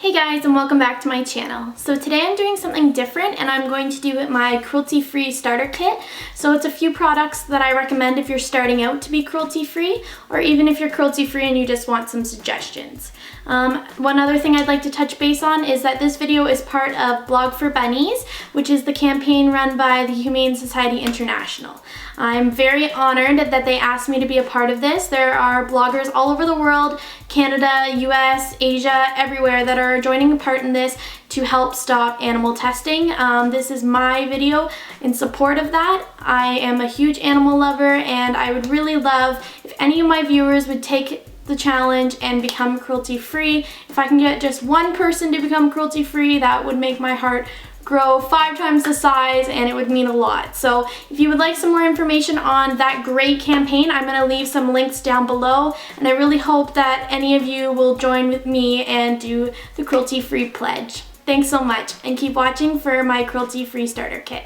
Hey guys, and welcome back to my channel. So today I'm doing something different and I'm going to do my cruelty-free starter kit. So it's a few products that I recommend if you're starting out to be cruelty-free, or even if you're cruelty-free and you just want some suggestions. One other thing I'd like to touch base on is that this video is part of Blog for Bunnies, which is the campaign run by the Humane Society International. I'm very honored that they asked me to be a part of this. There are bloggers all over the world, Canada, US, Asia, everywhere that are joining a part in this to help stop animal testing. This is my video in support of that. I am a huge animal lover and I would really love if any of my viewers would take the challenge and become cruelty-free. If I can get just one person to become cruelty-free, that would make my heart grow 5 times the size and it would mean a lot. So if you would like some more information on that great campaign, I'm going to leave some links down below, and I really hope that any of you will join with me and do the cruelty-free pledge. Thanks so much, and keep watching for my cruelty-free starter kit.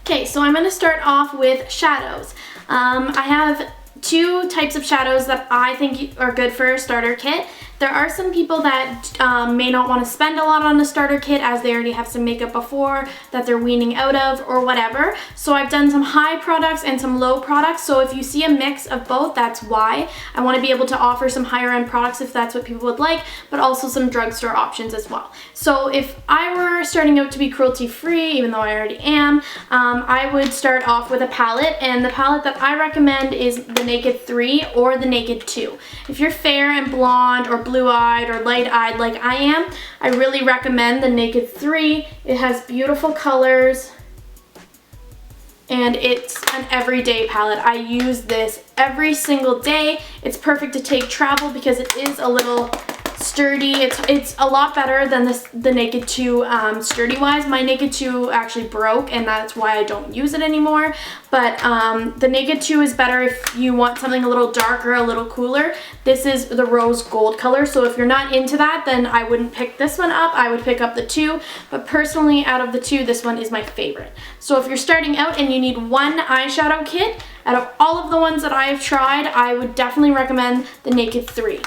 Okay, so I'm going to start off with shadows. I have 2 types of shadows that I think are good for a starter kit. There are some people that may not want to spend a lot on a starter kit as they already have some makeup before that they're weaning out of or whatever. So I've done some high products and some low products. So if you see a mix of both, that's why. I want to be able to offer some higher end products if that's what people would like, but also some drugstore options as well. So if I were starting out to be cruelty free, even though I already am, I would start off with a palette, and the palette that I recommend is the Naked 3 or the Naked 2. If you're fair and blonde or blue-eyed or light-eyed like I am, I really recommend the Naked 3. It has beautiful colors and it's an everyday palette. I use this every single day. It's perfect to take travel because it is a little sturdy. It's a lot better than the Naked 2 sturdy wise. My Naked 2 actually broke and that's why I don't use it anymore. But the Naked 2 is better if you want something a little darker, a little cooler. This is the rose gold color, so if you're not into that, then I wouldn't pick this one up. I would pick up the 2, but personally out of the 2, this one is my favorite. So if you're starting out and you need one eyeshadow kit, out of all of the ones that I have tried, I would definitely recommend the Naked 3.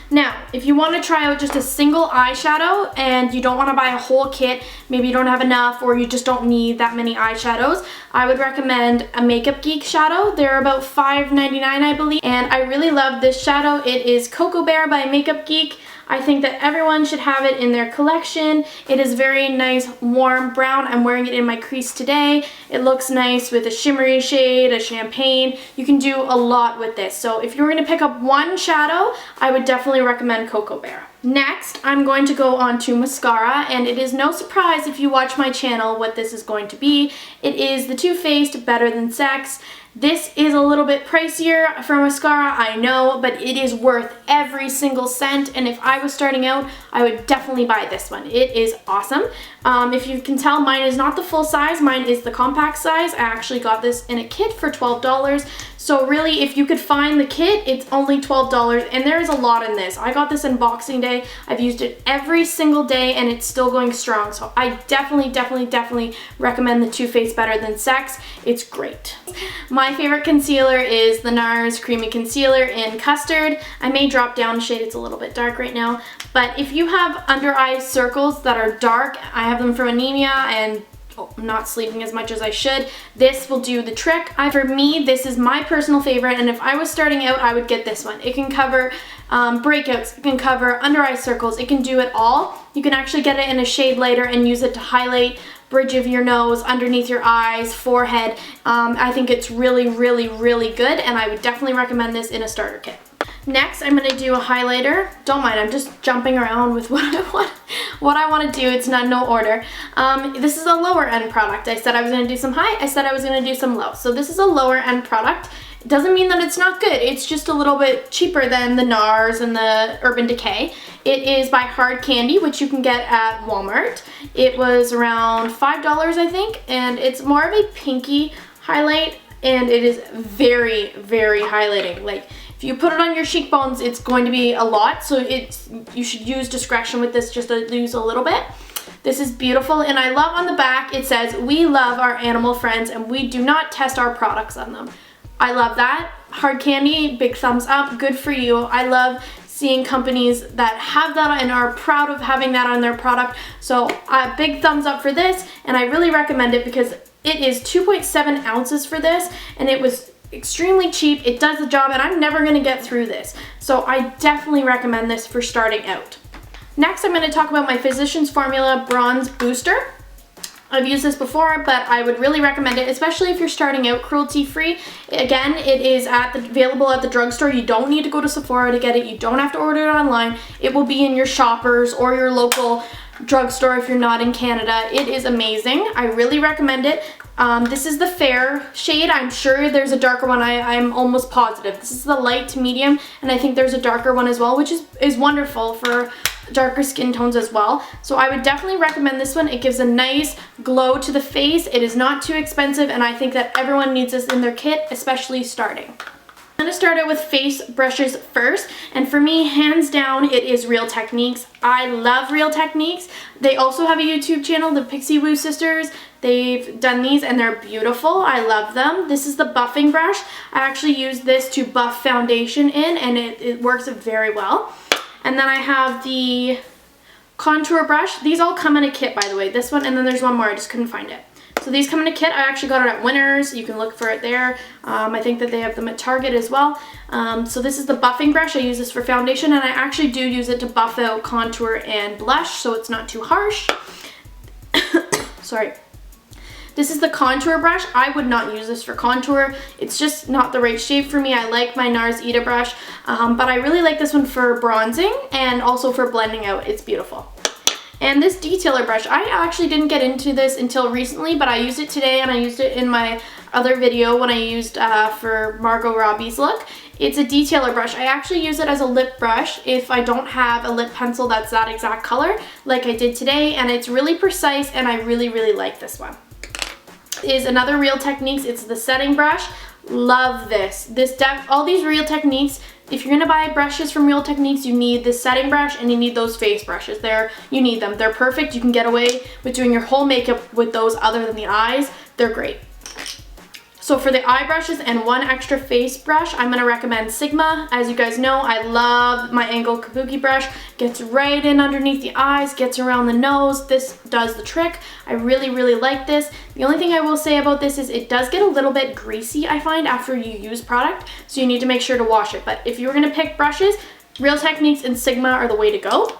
Now, if you want to try out just a single eyeshadow and you don't want to buy a whole kit, maybe you don't have enough or you just don't need that many eyeshadows, I would recommend a Makeup Geek shadow. They're about $5.99, I believe, and I really love this shadow. It is Cocoa Bear by Makeup Geek. I think that everyone should have it in their collection. It is very nice, warm brown. I'm wearing it in my crease today. It looks nice with a shimmery shade, a champagne. You can do a lot with this. So if you're going to pick up one shadow, I would definitely recommend Cocoa Bear. Next, I'm going to go on to mascara, and it is no surprise if you watch my channel what this is going to be. It is the Too Faced Better Than Sex. This is a little bit pricier for mascara, I know, but it is worth every single cent, and if I was starting out, I would definitely buy this one. It is awesome. If you can tell, mine is not the full size, mine is the compact size. I actually got this in a kit for $12. So really, if you could find the kit, it's only $12, and there is a lot in this. I got this in Boxing Day. I've used it every single day, and it's still going strong. So I definitely recommend the Too Faced Better Than Sex. It's great. My favorite concealer is the NARS Creamy Concealer in Custard. I may drop down a shade. It's a little bit dark right now. But if you have under eye circles that are dark, I have them from anemia and not sleeping as much as I should, this will do the trick. For me, this is my personal favorite, and if I was starting out, I would get this one. It can cover breakouts, it can cover under eye circles, it can do it all. You can actually get it in a shade lighter and use it to highlight bridge of your nose, underneath your eyes, forehead. I think it's really good, and I would definitely recommend this in a starter kit. Next, I'm going to do a highlighter. Don't mind, I'm just jumping around with what I want to do. It's not no order. This is a lower end product. I said I was going to do some high, I said I was going to do some low. So this is a lower end product. It doesn't mean that it's not good. It's just a little bit cheaper than the NARS and the Urban Decay. It is by Hard Candy, which you can get at Walmart. It was around $5, I think, and it's more of a pinky highlight, and it is very highlighting. Like, if you put it on your cheekbones, it's going to be a lot, so you should use discretion with this, just to use a little bit. This is beautiful, and I love on the back, it says, "We love our animal friends and we do not test our products on them." I love that. Hard Candy, big thumbs up, good for you. I love seeing companies that have that and are proud of having that on their product. So a big thumbs up for this, and I really recommend it because it is 2.7 ounces for this, and it was extremely cheap. It does the job, and I'm never going to get through this. So I definitely recommend this for starting out. Next, I'm going to talk about my Physicians Formula Bronze Booster. I've used this before, but I would really recommend it, especially if you're starting out cruelty-free. Again, it is available at the drugstore. You don't need to go to Sephora to get it. You don't have to order it online. It will be in your Shoppers or your local drugstore if you're not in Canada. It is amazing. I really recommend it. This is the fair shade. I'm sure there's a darker one. I'm almost positive. This is the light to medium, and I think there's a darker one as well, which is wonderful for darker skin tones as well. So I would definitely recommend this one. It gives a nice glow to the face. It is not too expensive, and I think that everyone needs this in their kit, especially starting. I'm going to start out with face brushes first, and for me, hands down, it is Real Techniques. I love Real Techniques. They also have a YouTube channel, the Pixie Woo Sisters. They've done these and they're beautiful. I love them. This is the buffing brush. I actually use this to buff foundation in, and it works very well. And then I have the contour brush. These all come in a kit, by the way. This one, and then there's one more. I just couldn't find it. So these come in a kit. I actually got it at Winners. You can look for it there. I think that they have them at Target as well. So this is the buffing brush. I use this for foundation, and I actually do use it to buff out contour and blush, so it's not too harsh. Sorry. This is the contour brush. I would not use this for contour. It's just not the right shape for me. I like my NARS Ita brush, but I really like this one for bronzing and also for blending out. It's beautiful. And this detailer brush, I actually didn't get into this until recently, but I used it today, and I used it in my other video when I used for Margot Robbie's look. It's a detailer brush. I actually use it as a lip brush if I don't have a lip pencil that's that exact color like I did today, and it's really precise, and I really, really like this one. Is another Real Techniques. It's the setting brush. Love this. All these Real Techniques, if you're gonna buy brushes from Real Techniques, you need this setting brush and you need those face brushes. You need them. They're perfect. You can get away with doing your whole makeup with those other than the eyes. They're great. So for the eye brushes and one extra face brush, I'm going to recommend Sigma. As you guys know, I love my angled kabuki brush. Gets right in underneath the eyes, gets around the nose. This does the trick. I really, really like this. The only thing I will say about this is it does get a little bit greasy, I find, after you use product. So you need to make sure to wash it. But if you were going to pick brushes, Real Techniques and Sigma are the way to go.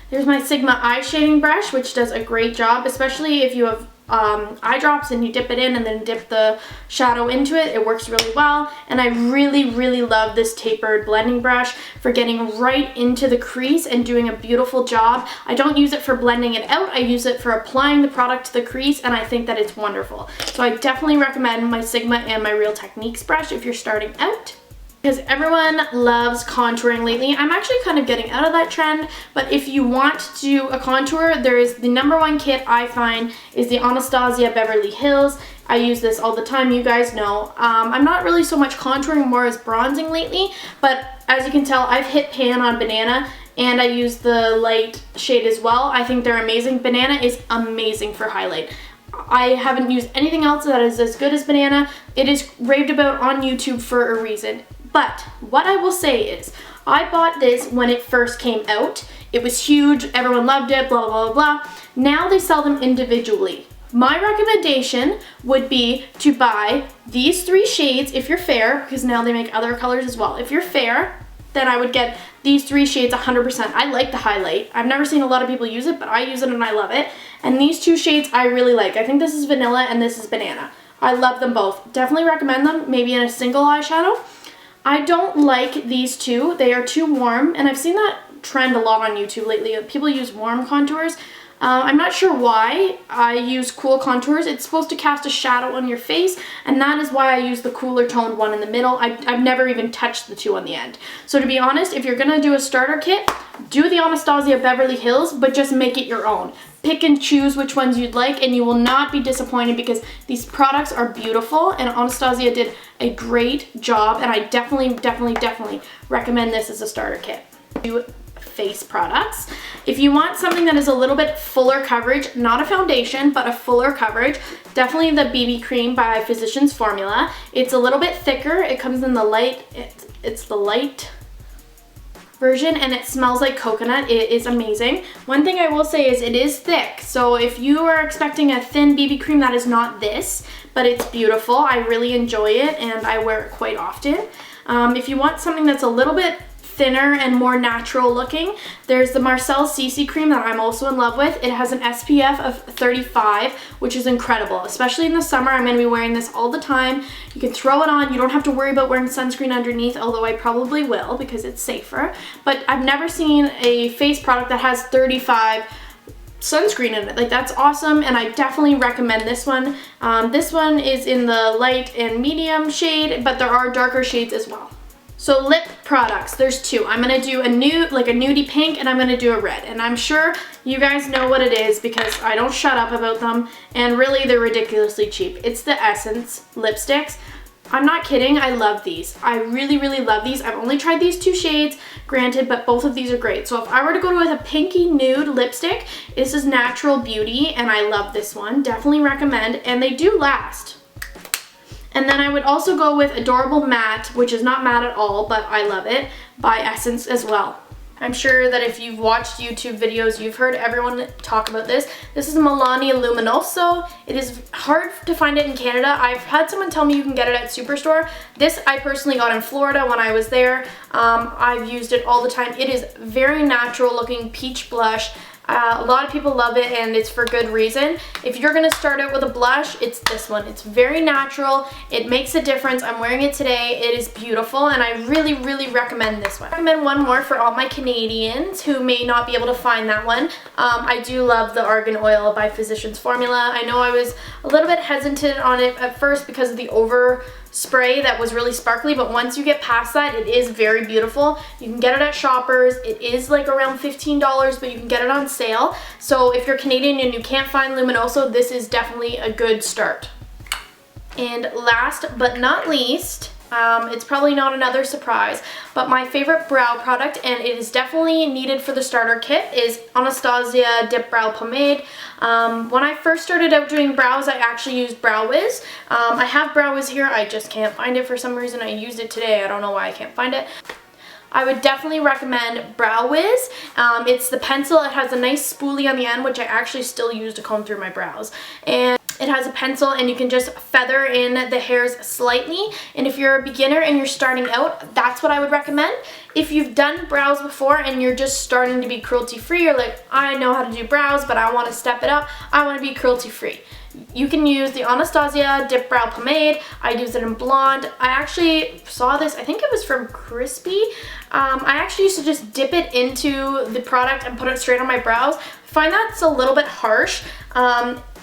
There's my Sigma eye shading brush, which does a great job, especially if you have eye drops and you dip it in and then dip the shadow into it. It works really well, and I really, really love this tapered blending brush for getting right into the crease and doing a beautiful job. I don't use it for blending it out. I use it for applying the product to the crease, and I think that it's wonderful. So I definitely recommend my Sigma and my Real Techniques brush if you're starting out, because everyone loves contouring lately. I'm actually kind of getting out of that trend, but if you want to do a contour, there is the #1 kit I find is the Anastasia Beverly Hills. I use this all the time, you guys know. I'm not really so much contouring, more as bronzing lately, but as you can tell, I've hit pan on Banana, and I use the light shade as well. I think they're amazing. Banana is amazing for highlight. I haven't used anything else that is as good as Banana. It is raved about on YouTube for a reason. But what I will say is, I bought this when it first came out. It was huge, everyone loved it, blah, blah, blah, blah. Now they sell them individually. My recommendation would be to buy these 3 shades if you're fair, because now they make other colors as well. If you're fair, then I would get these 3 shades 100%. I like the highlight. I've never seen a lot of people use it, but I use it and I love it. And these 2 shades I really like. I think this is Vanilla and this is Banana. I love them both. Definitely recommend them, maybe in a single eyeshadow. I don't like these 2. They are too warm, and I've seen that trend a lot on YouTube lately. People use warm contours. I'm not sure why I use cool contours. It's supposed to cast a shadow on your face, and that is why I use the cooler toned one in the middle. I've never even touched the 2 on the end. So to be honest, if you're gonna do a starter kit, do the Anastasia Beverly Hills, but just make it your own. Pick and choose which ones you'd like, and you will not be disappointed because these products are beautiful, and Anastasia did a great job, and I definitely recommend this as a starter kit. Face products. If you want something that is a little bit fuller coverage, not a foundation, but a fuller coverage, definitely the BB cream by Physicians Formula. It's a little bit thicker. It comes in the light, it's the light version, and it smells like coconut. It is amazing. One thing I will say is it is thick, so if you are expecting a thin BB cream, that is not this, but it's beautiful. I really enjoy it and I wear it quite often. If you want something that's a little bit thinner and more natural looking, there's the Marcel CC cream that I'm also in love with. It has an SPF of 35, which is incredible, especially in the summer. I'm going to be wearing this all the time. You can throw it on. You don't have to worry about wearing sunscreen underneath, although I probably will because it's safer. But I've never seen a face product that has 35 sunscreen in it. Like, that's awesome, and I definitely recommend this one. This one is in the light and medium shade, but there are darker shades as well. So lip products, there's two. I'm gonna do a nude, like a nudie pink, and I'm gonna do a red. And I'm sure you guys know what it is because I don't shut up about them, and really they're ridiculously cheap. It's the Essence lipsticks. I'm not kidding, I love these. I really, really love these. I've only tried these two shades, granted, but both of these are great. So if I were to go with a pinky nude lipstick, this is Natural Beauty, and I love this one. Definitely recommend, and they do last. And then I would also go with Adorable Matte, which is not matte at all, but I love it, by Essence as well. I'm sure that if you've watched YouTube videos, you've heard everyone talk about this. This is Milani Luminoso. It is hard to find it in Canada. I've had someone tell me you can get it at Superstore. This I personally got in Florida when I was there. I've used it all the time. It is very natural looking peach blush. A lot of people love it, and it's for good reason. If you're gonna start out with a blush, it's this one. It's very natural. It makes a difference. I'm wearing it today. It is beautiful, and I really, really recommend this one. I recommend one more for all my Canadians who may not be able to find that one. I do love the Argan Oil by Physicians Formula. I know I was a little bit hesitant on it at first because of the over spray that was really sparkly, but once you get past that, it is very beautiful. You can get it at Shoppers. It is like around $15, but you can get it on sale. So if you're Canadian and you can't find Luminoso, this is definitely a good start. And last but not least, it's probably not another surprise, but my favorite brow product, and it is definitely needed for the starter kit, is Anastasia Dip Brow Pomade. When I first started out doing brows, I actually used Brow Wiz. I have Brow Wiz here, I just can't find it for some reason. I used it today, I don't know why I can't find it. I would definitely recommend Brow Wiz. It's the pencil. It has a nice spoolie on the end, which I actually still use to comb through my brows. And it has a pencil, and you can just feather in the hairs slightly. And if you're a beginner and you're starting out, that's what I would recommend. If you've done brows before and you're just starting to be cruelty-free, you're like, I know how to do brows, but I want to step it up. I want to be cruelty-free. You can use the Anastasia Dip Brow Pomade. I use it in blonde. I actually saw this, I think it was from Crispy. I actually used to just dip it into the product and put it straight on my brows. I find that's a little bit harsh.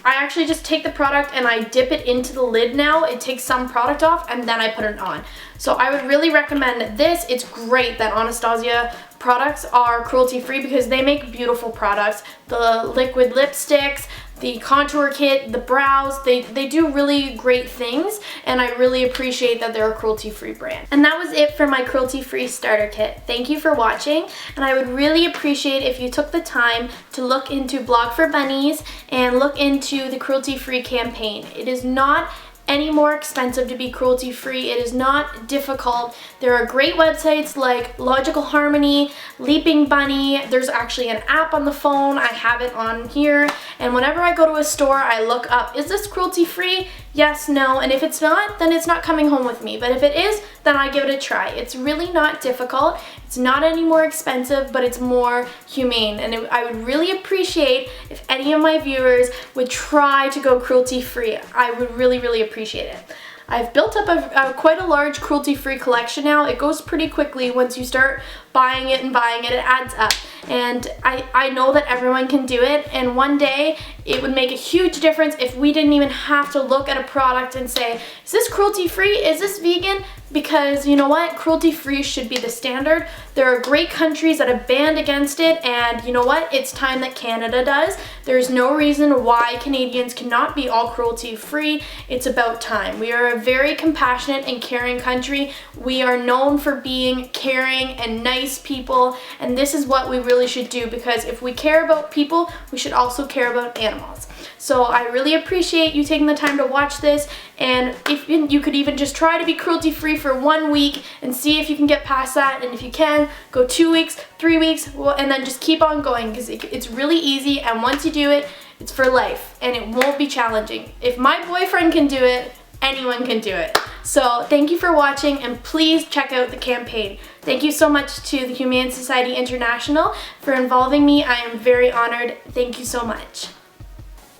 I actually just take the product and I dip it into the lid now. It takes some product off and then I put it on. So I would really recommend this. It's great that Anastasia products are cruelty-free because they make beautiful products. The liquid lipsticks, the contour kit, the brows, they do really great things, and I really appreciate that they're a cruelty-free brand. And that was it for my cruelty-free starter kit. Thank you for watching, and I would really appreciate if you took the time to look into Blog for Bunnies and look into the cruelty-free campaign. It is not any more expensive to be cruelty-free. It is not difficult. There are great websites like Logical Harmony, Leaping Bunny. There's actually an app on the phone. I have it on here. And whenever I go to a store, I look up, is this cruelty-free? Yes, no, and if it's not, then it's not coming home with me. But if it is, then I give it a try. It's really not difficult. It's not any more expensive, but it's more humane. And I would really appreciate if any of my viewers would try to go cruelty-free. I would really, really appreciate it. I've built up quite a large cruelty-free collection now. It goes pretty quickly once you start buying it and buying it. It adds up. And I know that everyone can do it, and one day it would make a huge difference if we didn't even have to look at a product and say, is this cruelty-free? Is this vegan? Because you know what? Cruelty-free should be the standard. There are great countries that have banned against it, and you know what? It's time that Canada does. There's no reason why Canadians cannot be all cruelty-free. It's about time. We are a very compassionate and caring country. We are known for being caring and nice people, and this is what we really should do, because if we care about people, we should also care about animals. animals. So I really appreciate you taking the time to watch this, and if you could even just try to be cruelty-free for 1 week and see if you can get past that, and if you can, go 2 weeks, 3 weeks, and then just keep on going, because it's really easy, and once you do it, it's for life, and it won't be challenging. If my boyfriend can do it, anyone can do it. So thank you for watching, and please check out the campaign. Thank you so much to the Humane Society International for involving me. I am very honored. Thank you so much.